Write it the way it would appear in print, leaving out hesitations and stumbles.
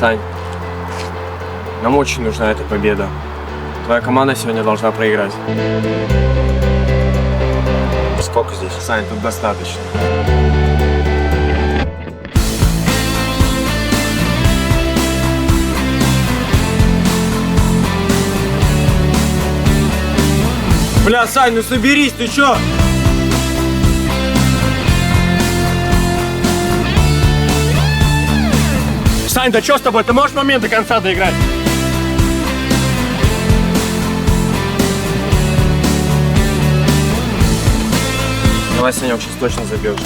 Сань, нам очень нужна эта победа. Твоя команда сегодня должна проиграть. Сколько здесь? Сань, тут достаточно. Бля, Сань, ну соберись, ты чё? Сань, да чё с тобой? Ты можешь момент до конца доиграть? Давай, Санек, сейчас точно забьешь.